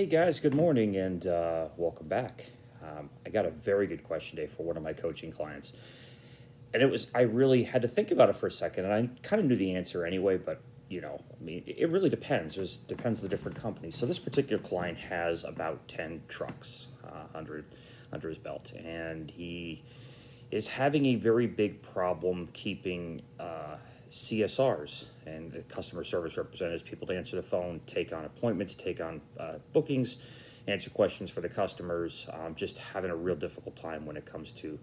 Hey guys, good morning and welcome back. I got a very good question today for one of my coaching clients. And I really had to think about it for a second, and I kind of knew the answer anyway, but it really depends. Depends on the different companies. So this particular client has about 10 trucks under his belt, and he is having a very big problem keeping CSRs and customer service representatives, people to answer the phone, take on appointments, take on bookings, answer questions for the customers, just having a real difficult time when it comes to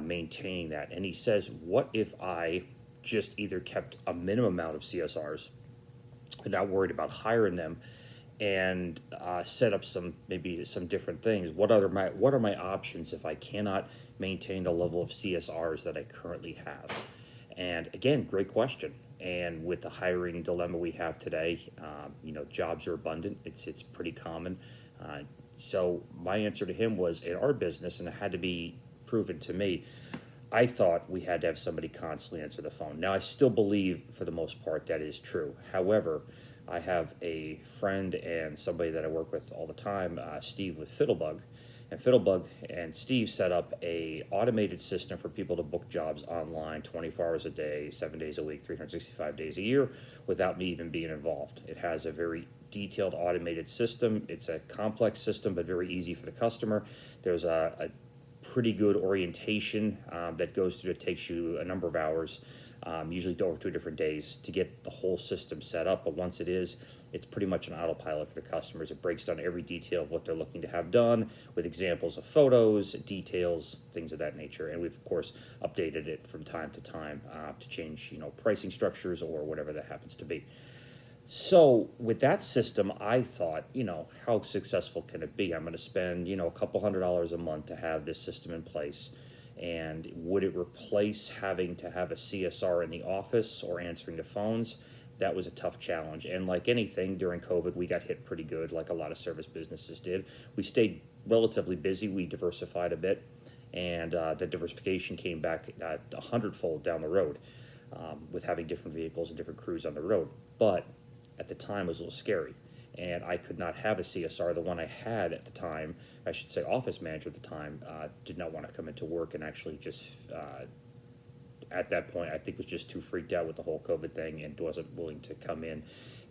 maintaining that. And he says, what if I just either kept a minimum amount of CSRs and not worried about hiring them and set up maybe some different things? What are my options if I cannot maintain the level of CSRs that I currently have? And again, great question. And with the hiring dilemma we have today, jobs are abundant. It's pretty common. So my answer to him was, in our business, and it had to be proven to me, I thought we had to have somebody constantly answer the phone. Now, I still believe, for the most part, that is true. However, I have a friend and somebody that I work with all the time, Steve with Fiddlebug. And Fiddlebug and Steve set up a automated system for people to book jobs online 24 hours a day, 7 days a week, 365 days a year, without me even being involved. It has a very detailed automated system. It's a complex system, but very easy for the customer. There's a pretty good orientation that goes through. It takes you a number of hours, usually over 2 different days, to get the whole system set up. But once it's pretty much an autopilot for the customers. It breaks down every detail of what they're looking to have done with examples of photos, details, things of that nature. And we've, of course, updated it from time to time to change, pricing structures or whatever that happens to be. So with that system, I thought, how successful can it be? I'm going to spend, a couple $100s a month to have this system in place. And would it replace having to have a CSR in the office or answering the phones? That was a tough challenge. And like anything, during COVID, we got hit pretty good, like a lot of service businesses did. We stayed relatively busy. We diversified a bit. And the diversification came back 100-fold down the road with having different vehicles and different crews on the road. But at the time, it was a little scary. And I could not have a CSR. The one I had at the time, I should say office manager at the time, did not want to come into work and actually just, at that point, I think was just too freaked out with the whole COVID thing and wasn't willing to come in.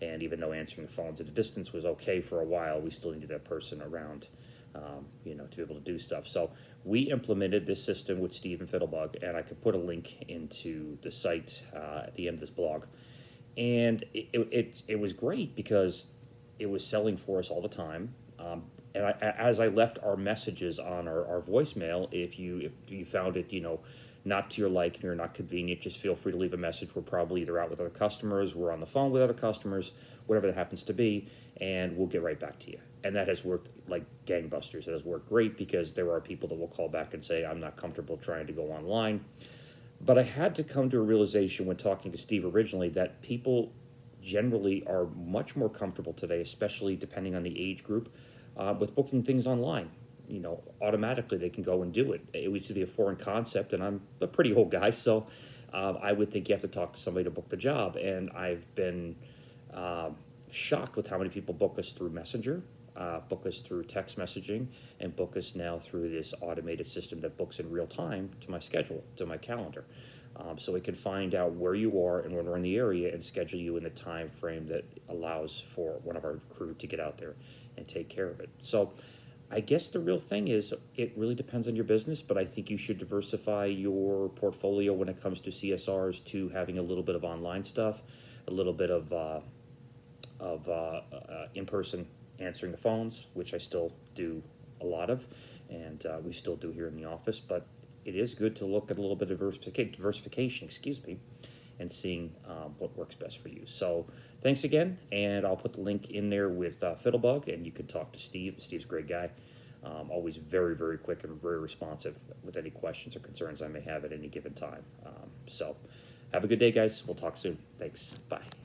And even though answering the phones at a distance was okay for a while, we still needed that person around, to be able to do stuff. So we implemented this system with Steve and Fiddlebug, and I could put a link into the site at the end of this blog. And it was great because it was selling for us all the time. And as I left our messages on our voicemail, if you found it, not to your liking or not convenient, just feel free to leave a message. We're probably either out with other customers, we're on the phone with other customers, whatever that happens to be, and we'll get right back to you. And that has worked like gangbusters. It has worked great because there are people that will call back and say, I'm not comfortable trying to go online. But I had to come to a realization when talking to Steve originally that people generally are much more comfortable today, especially depending on the age group, with booking things online. Automatically they can go and do it. It used to be a foreign concept, and I'm a pretty old guy, so I would think you have to talk to somebody to book the job. And I've been shocked with how many people book us through Messenger, book us through text messaging, and book us now through this automated system that books in real time to my schedule, to my calendar. So it can find out where you are and when we're in the area and schedule you in the time frame that allows for one of our crew to get out there and take care of it. So I guess the real thing is it really depends on your business, but I think you should diversify your portfolio when it comes to CSRs to having a little bit of online stuff, a little bit of in-person answering the phones, which I still do a lot of, and we still do here in the office, but it is good to look at a little bit of diversification, and seeing what works best for you. So thanks again, and I'll put the link in there with Fiddlebug, and you can talk to Steve. Steve's a great guy. Always very, very quick and very responsive with any questions or concerns I may have at any given time. So have a good day, guys. We'll talk soon. Thanks. Bye.